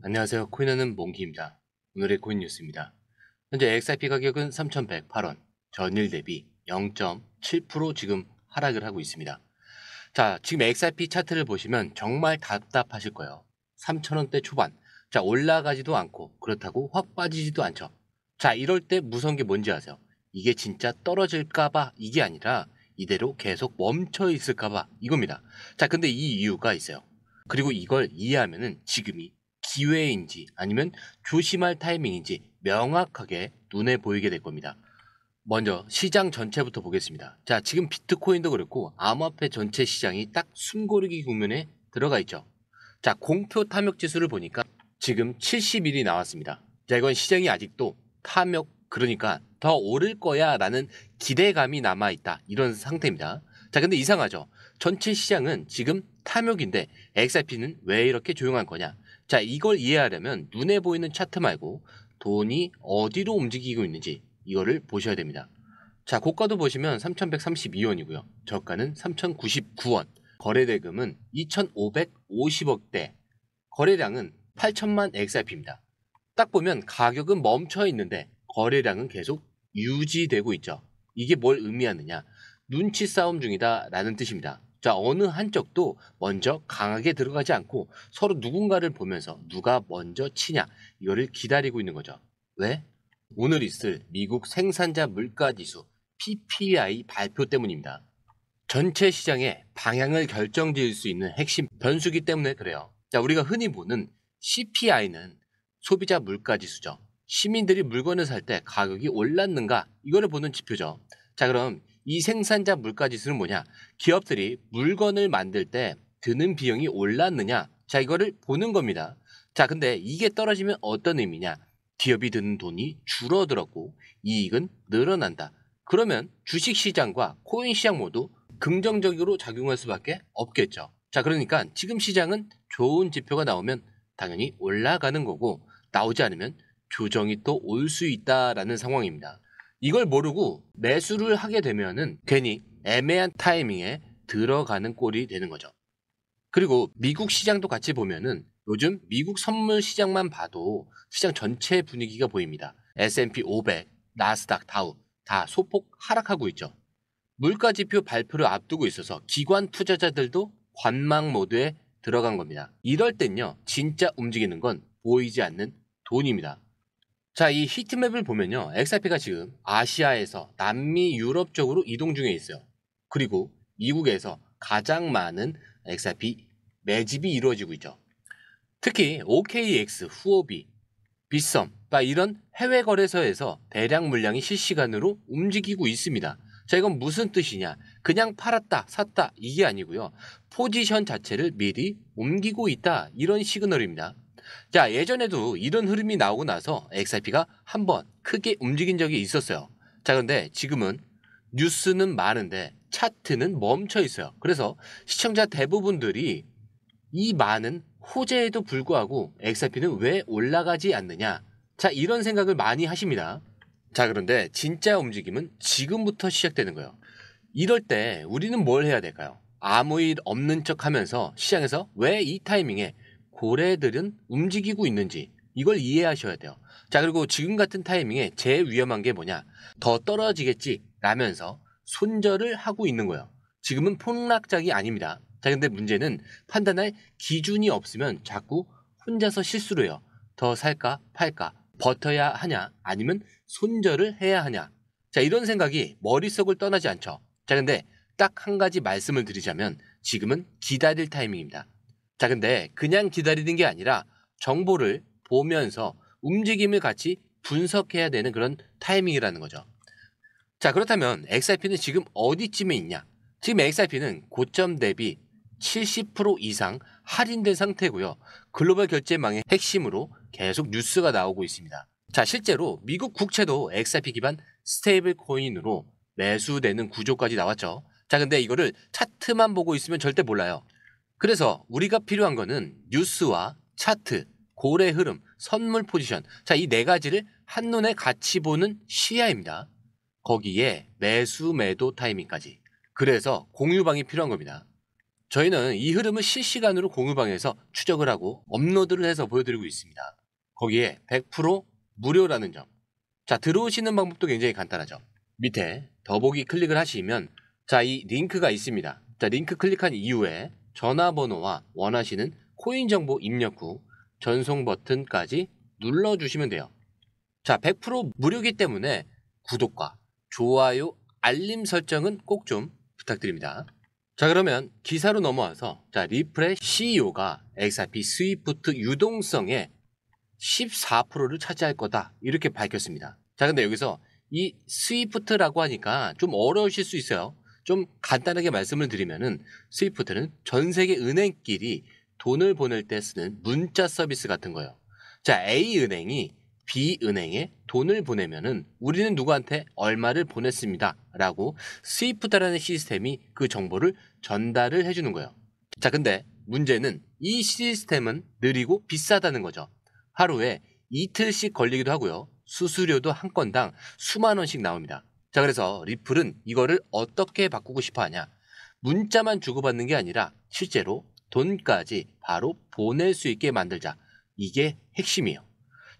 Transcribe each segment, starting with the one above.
안녕하세요. 코인하는 몽키입니다. 오늘의 코인 뉴스입니다. 현재 XRP 가격은 3,108원, 전일 대비 0.7% 지금 하락을 하고 있습니다. 자, 지금 XRP 차트를 보시면 정말 답답하실 거예요. 3,000원대 초반. 자, 올라가지도 않고 그렇다고 확 빠지지도 않죠. 자, 이럴 때 무서운 게 뭔지 아세요? 이게 진짜 떨어질까봐 이게 아니라 이대로 계속 멈춰 있을까봐 이겁니다. 자, 근데 이 이유가 있어요. 그리고 이걸 이해하면은 지금이 기회인지 아니면 조심할 타이밍인지 명확하게 눈에 보이게 될 겁니다. 먼저 시장 전체부터 보겠습니다. 자, 지금 비트코인도 그렇고 암호화폐 전체 시장이 딱 숨고르기 국면에 들어가 있죠. 자, 공표 탐욕 지수를 보니까 지금 71이 나왔습니다. 자, 이건 시장이 아직도 탐욕, 그러니까 더 오를 거야 라는 기대감이 남아있다, 이런 상태입니다. 자, 근데 이상하죠. 전체 시장은 지금 탐욕인데 XRP는 왜 이렇게 조용한 거냐. 자, 이걸 이해하려면 눈에 보이는 차트 말고 돈이 어디로 움직이고 있는지 이거를 보셔야 됩니다. 자, 고가도 보시면 3,132원이고요. 저가는 3,099원. 거래대금은 2,550억대. 거래량은 8천만 XRP입니다. 딱 보면 가격은 멈춰 있는데 거래량은 계속 유지되고 있죠. 이게 뭘 의미하느냐? 눈치 싸움 중이다 라는 뜻입니다. 자, 어느 한쪽도 먼저 강하게 들어가지 않고 서로 누군가를 보면서 누가 먼저 치냐, 이거를 기다리고 있는 거죠. 왜? 오늘 있을 미국 생산자 물가지수 PPI 발표 때문입니다. 전체 시장의 방향을 결정지을 수 있는 핵심 변수기 때문에 그래요. 자, 우리가 흔히 보는 CPI는 소비자 물가지수죠. 시민들이 물건을 살 때 가격이 올랐는가, 이거를 보는 지표죠. 자, 그럼 이 생산자 물가지수는 뭐냐? 기업들이 물건을 만들 때 드는 비용이 올랐느냐? 자, 이거를 보는 겁니다. 자, 근데 이게 떨어지면 어떤 의미냐? 기업이 드는 돈이 줄어들었고 이익은 늘어난다. 그러면 주식시장과 코인시장 모두 긍정적으로 작용할 수밖에 없겠죠. 자, 그러니까 지금 시장은 좋은 지표가 나오면 당연히 올라가는 거고, 나오지 않으면 조정이 또 올 수 있다라는 상황입니다. 이걸 모르고 매수를 하게 되면은 괜히 애매한 타이밍에 들어가는 꼴이 되는 거죠. 그리고 미국 시장도 같이 보면은 요즘 미국 선물 시장만 봐도 시장 전체 분위기가 보입니다. S&P 500, 나스닥, 다우 다 소폭 하락하고 있죠. 물가지표 발표를 앞두고 있어서 기관 투자자들도 관망 모드에 들어간 겁니다. 이럴 땐요, 진짜 움직이는 건 보이지 않는 돈입니다. 자, 이 히트맵을 보면요, XRP가 지금 아시아에서 남미, 유럽 쪽으로 이동 중에 있어요. 그리고 미국에서 가장 많은 XRP 매집이 이루어지고 있죠. 특히 OKX, 후오비, 빗썸, 이런 해외 거래소에서 대량 물량이 실시간으로 움직이고 있습니다. 자, 이건 무슨 뜻이냐? 그냥 팔았다, 샀다, 이게 아니고요. 포지션 자체를 미리 옮기고 있다, 이런 시그널입니다. 자, 예전에도 이런 흐름이 나오고 나서 XRP가 한번 크게 움직인 적이 있었어요. 자, 근데 지금은 뉴스는 많은데 차트는 멈춰 있어요. 그래서 시청자 대부분들이 이 많은 호재에도 불구하고 XRP는 왜 올라가지 않느냐? 자, 이런 생각을 많이 하십니다. 자, 그런데 진짜 움직임은 지금부터 시작되는 거예요. 이럴 때 우리는 뭘 해야 될까요? 아무 일 없는 척 하면서 시장에서 왜 이 타이밍에 고래들은 움직이고 있는지 이걸 이해하셔야 돼요. 자, 그리고 지금 같은 타이밍에 제일 위험한 게 뭐냐? 더 떨어지겠지 라면서 손절을 하고 있는 거예요. 지금은 폭락작이 아닙니다. 자, 근데 문제는 판단할 기준이 없으면 자꾸 혼자서 실수를 해요. 더 살까 팔까, 버텨야 하냐 아니면 손절을 해야 하냐. 자, 이런 생각이 머릿속을 떠나지 않죠. 자, 근데 딱 한 가지 말씀을 드리자면 지금은 기다릴 타이밍입니다. 자, 근데 그냥 기다리는 게 아니라 정보를 보면서 움직임을 같이 분석해야 되는 그런 타이밍이라는 거죠. 자, 그렇다면 XRP는 지금 어디쯤에 있냐? 지금 XRP는 고점 대비 70% 이상 할인된 상태고요. 글로벌 결제망의 핵심으로 계속 뉴스가 나오고 있습니다. 자, 실제로 미국 국채도 XRP 기반 스테이블 코인으로 매수되는 구조까지 나왔죠. 자, 근데 이거를 차트만 보고 있으면 절대 몰라요. 그래서 우리가 필요한 거는 뉴스와 차트, 고래 흐름, 선물 포지션. 자, 이 네 가지를 한눈에 같이 보는 시야입니다. 거기에 매수 매도 타이밍까지. 그래서 공유방이 필요한 겁니다. 저희는 이 흐름을 실시간으로 공유방에서 추적을 하고 업로드를 해서 보여드리고 있습니다. 거기에 100% 무료라는 점. 자, 들어오시는 방법도 굉장히 간단하죠. 밑에 더보기 클릭을 하시면 자, 이 링크가 있습니다. 자, 링크 클릭한 이후에 전화번호와 원하시는 코인 정보 입력 후 전송 버튼까지 눌러주시면 돼요. 자, 100% 무료이기 때문에 구독과 좋아요, 알림 설정은 꼭 좀 부탁드립니다. 자, 그러면 기사로 넘어와서 자, 리플의 CEO가 XRP 스위프트 유동성의 14%를 차지할 거다 이렇게 밝혔습니다. 자, 근데 여기서 이 스위프트라고 하니까 좀 어려우실 수 있어요. 좀 간단하게 말씀을 드리면은 스위프트는 전 세계 은행끼리 돈을 보낼 때 쓰는 문자 서비스 같은 거예요. 자, A은행이 B은행에 돈을 보내면은 우리는 누구한테 얼마를 보냈습니다 라고 스위프트라는 시스템이 그 정보를 전달을 해주는 거예요. 자, 근데 문제는 이 시스템은 느리고 비싸다는 거죠. 하루에 이틀씩 걸리기도 하고요. 수수료도 한 건당 수만 원씩 나옵니다. 자, 그래서 리플은 이거를 어떻게 바꾸고 싶어 하냐. 문자만 주고받는 게 아니라 실제로 돈까지 바로 보낼 수 있게 만들자. 이게 핵심이에요.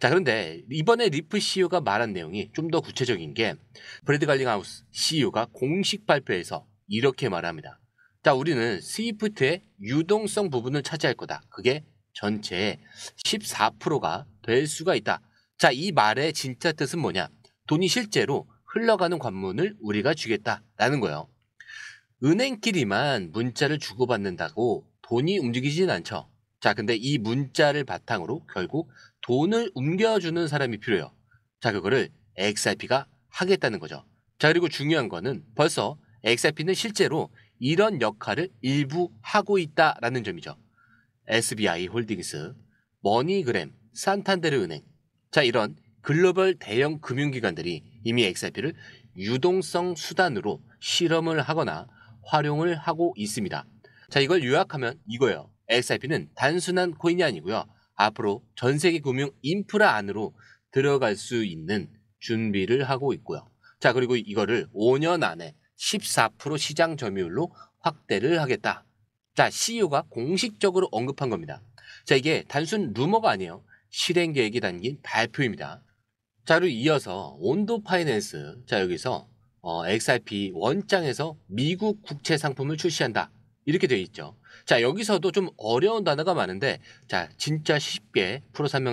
자, 그런데 이번에 리플 CEO가 말한 내용이 좀 더 구체적인 게 브래드 갈링하우스 CEO가 공식 발표에서 이렇게 말합니다. 자, 우리는 스위프트의 유동성 부분을 차지할 거다. 그게 전체의 14%가 될 수가 있다. 자, 이 말의 진짜 뜻은 뭐냐? 돈이 실제로 흘러가는 관문을 우리가 주겠다라는 거예요. 은행끼리만 문자를 주고받는다고 돈이 움직이진 않죠. 자, 근데 이 문자를 바탕으로 결국 돈을 옮겨주는 사람이 필요해요. 자, 그거를 XRP가 하겠다는 거죠. 자, 그리고 중요한 거는 벌써 XRP는 실제로 이런 역할을 일부 하고 있다라는 점이죠. SBI 홀딩스, 머니그램, 산탄데르 은행. 자, 이런 글로벌 대형 금융기관들이 이미 XRP를 유동성 수단으로 실험을 하거나 활용을 하고 있습니다. 자, 이걸 요약하면 이거예요. XRP는 단순한 코인이 아니고요. 앞으로 전 세계 금융 인프라 안으로 들어갈 수 있는 준비를 하고 있고요. 자, 그리고 이거를 5년 안에 14% 시장 점유율로 확대를 하겠다. 자, CEO가 공식적으로 언급한 겁니다. 자, 이게 단순 루머가 아니에요. 실행 계획이 담긴 발표입니다. 자, 그리고 이어서 온도 파이낸스. 자, 여기서 XRP 원장에서 미국 국채 상품을 출시한다. 이렇게 되어 있죠. 자, 여기서도 좀 어려운 단어가 많은데 자, 진짜 쉽게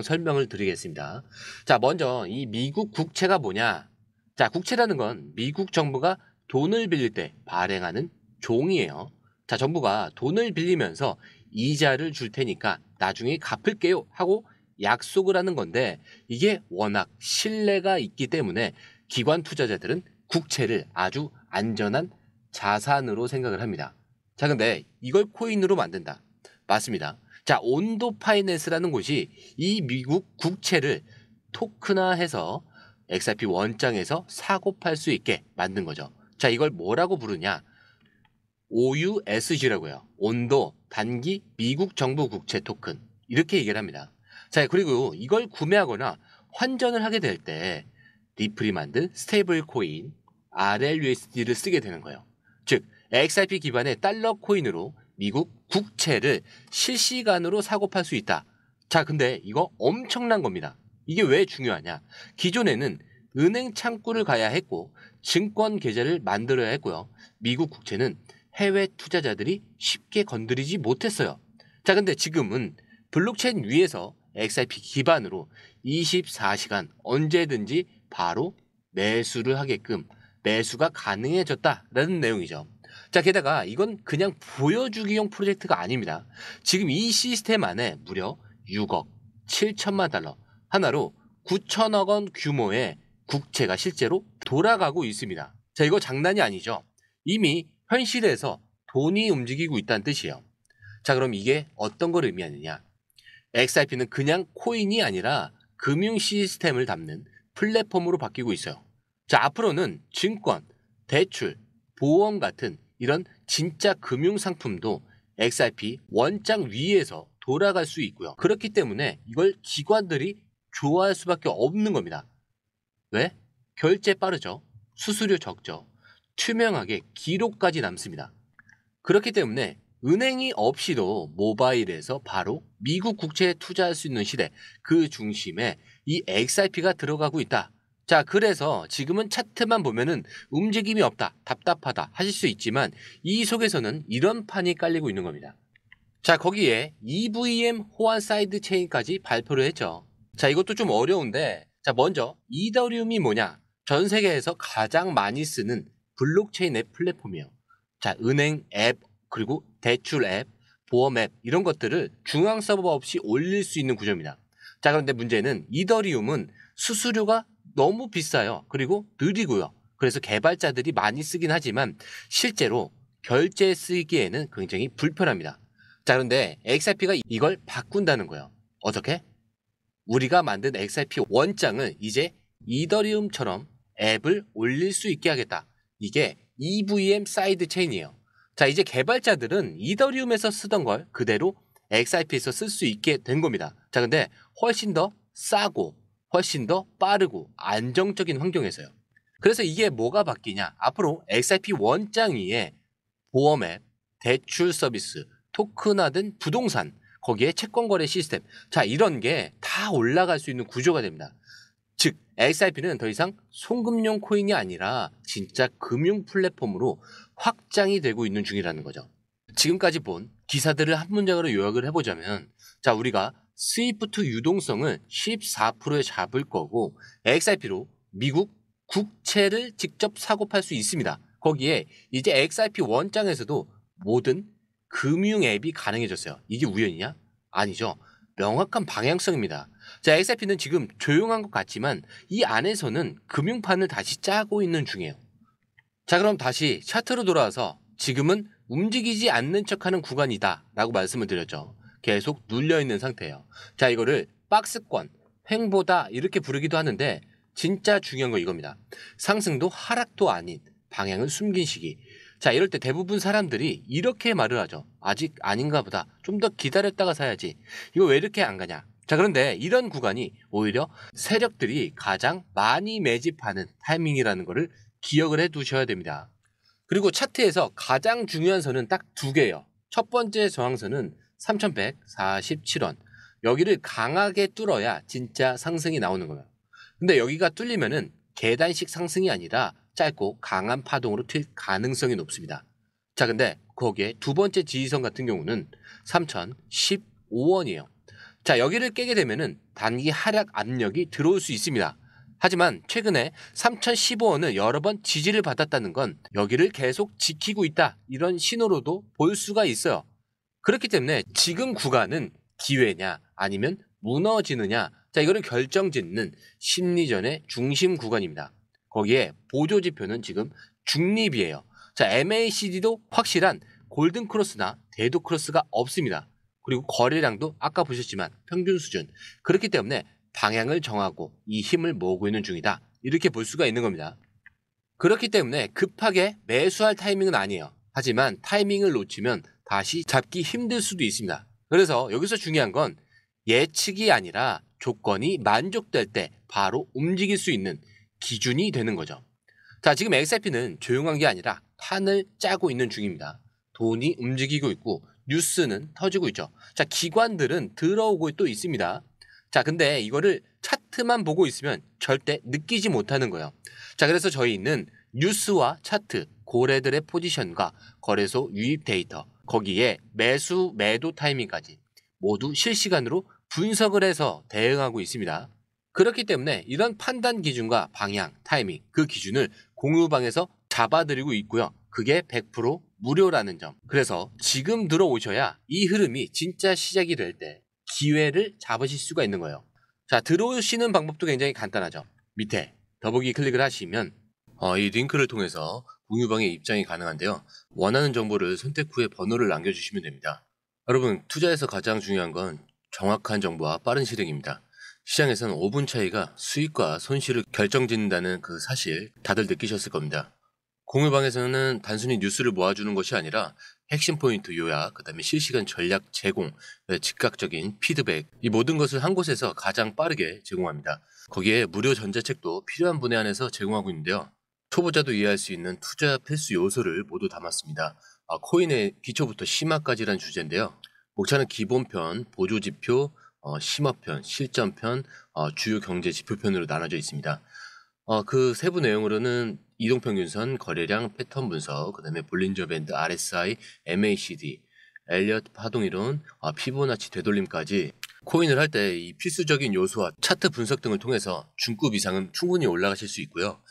설명을 드리겠습니다. 자, 먼저 이 미국 국채가 뭐냐? 자, 국채라는 건 미국 정부가 돈을 빌릴 때 발행하는 종이에요. 자, 정부가 돈을 빌리면서 이자를 줄 테니까 나중에 갚을게요 하고 약속을 하는 건데 이게 워낙 신뢰가 있기 때문에 기관 투자자들은 국채를 아주 안전한 자산으로 생각을 합니다. 자, 근데 이걸 코인으로 만든다. 맞습니다. 자, 온도 파이낸스라는 곳이 이 미국 국채를 토큰화해서 XRP 원장에서 사고 팔 수 있게 만든 거죠. 자, 이걸 뭐라고 부르냐? OUSG라고 해요. 온도 단기 미국 정부 국채 토큰. 이렇게 얘기를 합니다. 자, 그리고 이걸 구매하거나 환전을 하게 될 때 리플이 만든 스테이블 코인 RLUSD를 쓰게 되는 거예요. 즉, XRP 기반의 달러 코인으로 미국 국채를 실시간으로 사고 팔 수 있다. 자, 근데 이거 엄청난 겁니다. 이게 왜 중요하냐? 기존에는 은행 창구를 가야 했고 증권 계좌를 만들어야 했고요. 미국 국채는 해외 투자자들이 쉽게 건드리지 못했어요. 자, 근데 지금은 블록체인 위에서 XRP 기반으로 24시간 언제든지 바로 매수를 하게끔 매수가 가능해졌다라는 내용이죠. 자, 게다가 이건 그냥 보여주기용 프로젝트가 아닙니다. 지금 이 시스템 안에 무려 6억 7천만 달러, 하나로 9천억 원 규모의 국채가 실제로 돌아가고 있습니다. 자, 이거 장난이 아니죠. 이미 현실에서 돈이 움직이고 있다는 뜻이에요. 자, 그럼 이게 어떤 걸 의미하느냐? XRP는 그냥 코인이 아니라 금융 시스템을 담는 플랫폼으로 바뀌고 있어요. 자, 앞으로는 증권, 대출, 보험 같은 이런 진짜 금융 상품도 XRP 원장 위에서 돌아갈 수 있고요. 그렇기 때문에 이걸 기관들이 좋아할 수밖에 없는 겁니다. 왜? 결제 빠르죠. 수수료 적죠. 투명하게 기록까지 남습니다. 그렇기 때문에 은행이 없이도 모바일에서 바로 미국 국채에 투자할 수 있는 시대, 그 중심에 이 XRP가 들어가고 있다. 자, 그래서 지금은 차트만 보면은 움직임이 없다, 답답하다 하실 수 있지만 이 속에서는 이런 판이 깔리고 있는 겁니다. 자, 거기에 EVM 호환 사이드 체인까지 발표를 했죠. 자, 이것도 좀 어려운데, 자, 먼저 이더리움이 뭐냐? 전 세계에서 가장 많이 쓰는 블록체인 앱 플랫폼이에요. 자, 은행 앱, 그리고 대출 앱, 보험 앱 이런 것들을 중앙 서버 없이 올릴 수 있는 구조입니다. 자, 그런데 문제는 이더리움은 수수료가 너무 비싸요. 그리고 느리고요. 그래서 개발자들이 많이 쓰긴 하지만 실제로 결제 쓰기에는 굉장히 불편합니다. 자, 그런데 XRP가 이걸 바꾼다는 거예요. 어떻게? 우리가 만든 XRP 원장을 이제 이더리움처럼 앱을 올릴 수 있게 하겠다. 이게 EVM 사이드 체인이에요. 자, 이제 개발자들은 이더리움에서 쓰던 걸 그대로 XRP에서 쓸 수 있게 된 겁니다. 자, 근데 훨씬 더 싸고 훨씬 더 빠르고 안정적인 환경에서요. 그래서 이게 뭐가 바뀌냐? 앞으로 XRP 원장 위에 보험 앱, 대출 서비스, 토큰화된 부동산, 거기에 채권 거래 시스템, 자, 이런 게 다 올라갈 수 있는 구조가 됩니다. 즉, XRP는 더 이상 송금용 코인이 아니라 진짜 금융 플랫폼으로 확장이 되고 있는 중이라는 거죠. 지금까지 본 기사들을 한 문장으로 요약을 해보자면, 자, 우리가 스위프트 유동성을 14%에 잡을 거고 XRP로 미국 국채를 직접 사고 팔 수 있습니다. 거기에 이제 XRP 원장에서도 모든 금융 앱이 가능해졌어요. 이게 우연이냐? 아니죠. 명확한 방향성입니다. 자, XRP는 지금 조용한 것 같지만 이 안에서는 금융판을 다시 짜고 있는 중이에요. 자, 그럼 다시 차트로 돌아와서 지금은 움직이지 않는 척하는 구간이다 라고 말씀을 드렸죠. 계속 눌려있는 상태예요. 자, 이거를 박스권, 횡보다 이렇게 부르기도 하는데 진짜 중요한 거 이겁니다. 상승도 하락도 아닌 방향을 숨긴 시기. 자, 이럴 때 대부분 사람들이 이렇게 말을 하죠. 아직 아닌가 보다. 좀 더 기다렸다가 사야지. 이거 왜 이렇게 안 가냐? 자, 그런데 이런 구간이 오히려 세력들이 가장 많이 매집하는 타이밍이라는 거를 기억을 해 두셔야 됩니다. 그리고 차트에서 가장 중요한 선은 딱 두 개예요. 첫 번째 저항선은 3147원. 여기를 강하게 뚫어야 진짜 상승이 나오는 거예요. 근데 여기가 뚫리면은 계단식 상승이 아니라 짧고 강한 파동으로 튈 가능성이 높습니다. 자, 근데 거기에 두 번째 지지선 같은 경우는 3015원이에요. 자, 여기를 깨게 되면은 단기 하락 압력이 들어올 수 있습니다. 하지만 최근에 3015원을 여러 번 지지를 받았다는 건 여기를 계속 지키고 있다, 이런 신호로도 볼 수가 있어요. 그렇기 때문에 지금 구간은 기회냐 아니면 무너지느냐, 자, 이거를 결정짓는 심리전의 중심 구간입니다. 거기에 보조지표는 지금 중립이에요. 자, MACD도 확실한 골든 크로스나 대도 크로스가 없습니다. 그리고 거래량도 아까 보셨지만 평균 수준. 그렇기 때문에 방향을 정하고 이 힘을 모으고 있는 중이다, 이렇게 볼 수가 있는 겁니다. 그렇기 때문에 급하게 매수할 타이밍은 아니에요. 하지만 타이밍을 놓치면 다시 잡기 힘들 수도 있습니다. 그래서 여기서 중요한 건 예측이 아니라 조건이 만족될 때 바로 움직일 수 있는 기준이 되는 거죠. 자, 지금 XRP는 조용한 게 아니라 판을 짜고 있는 중입니다. 돈이 움직이고 있고 뉴스는 터지고 있죠. 자, 기관들은 들어오고 또 있습니다. 자, 근데 이거를 차트만 보고 있으면 절대 느끼지 못하는 거예요. 자, 그래서 저희는 뉴스와 차트, 고래들의 포지션과 거래소 유입 데이터, 거기에 매수, 매도 타이밍까지 모두 실시간으로 분석을 해서 대응하고 있습니다. 그렇기 때문에 이런 판단 기준과 방향, 타이밍, 그 기준을 공유방에서 잡아드리고 있고요. 그게 100% 무료라는 점. 그래서 지금 들어오셔야 이 흐름이 진짜 시작이 될 때 기회를 잡으실 수가 있는 거예요. 자, 들어오시는 방법도 굉장히 간단하죠. 밑에 더보기 클릭을 하시면 이 링크를 통해서 공유방에 입장이 가능한데요. 원하는 정보를 선택 후에 번호를 남겨주시면 됩니다. 여러분, 투자에서 가장 중요한 건 정확한 정보와 빠른 실행입니다. 시장에서는 5분 차이가 수익과 손실을 결정짓는다는 그 사실 다들 느끼셨을 겁니다. 공유방에서는 단순히 뉴스를 모아주는 것이 아니라 핵심 포인트 요약, 그 다음에 실시간 전략 제공, 즉각적인 피드백, 이 모든 것을 한 곳에서 가장 빠르게 제공합니다. 거기에 무료 전자책도 필요한 분에 한해서 제공하고 있는데요. 초보자도 이해할 수 있는 투자 필수 요소를 모두 담았습니다. 코인의 기초부터 심화까지란 주제인데요. 목차는 기본편, 보조지표, 심화편, 실전편, 주요 경제 지표편으로 나눠져 있습니다. 그 세부 내용으로는 이동평균선, 거래량, 패턴 분석, 그 다음에 볼린저 밴드, RSI, MACD, 엘리어트 파동이론, 피보나치 되돌림까지 코인을 할 때 이 필수적인 요소와 차트 분석 등을 통해서 중급 이상은 충분히 올라가실 수 있고요.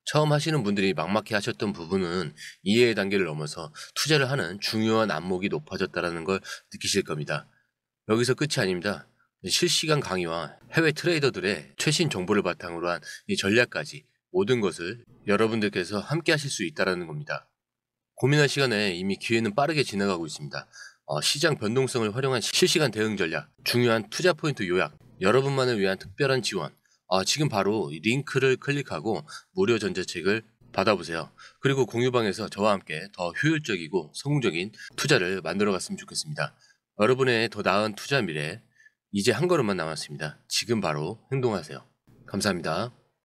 처음 하시는 분들이 막막해 하셨던 부분은 이해의 단계를 넘어서 투자를 하는 중요한 안목이 높아졌다는 걸 느끼실 겁니다. 여기서 끝이 아닙니다. 실시간 강의와 해외 트레이더들의 최신 정보를 바탕으로 한 이 전략까지 모든 것을 여러분들께서 함께 하실 수 있다는 겁니다. 고민할 시간에 이미 기회는 빠르게 지나가고 있습니다. 시장 변동성을 활용한 실시간 대응 전략, 중요한 투자 포인트 요약, 여러분만을 위한 특별한 지원, 지금 바로 이 링크를 클릭하고 무료 전자책을 받아보세요. 그리고 공유방에서 저와 함께 더 효율적이고 성공적인 투자를 만들어 갔으면 좋겠습니다. 여러분의 더 나은 투자 미래, 이제 한 걸음만 남았습니다. 지금 바로 행동하세요. 감사합니다.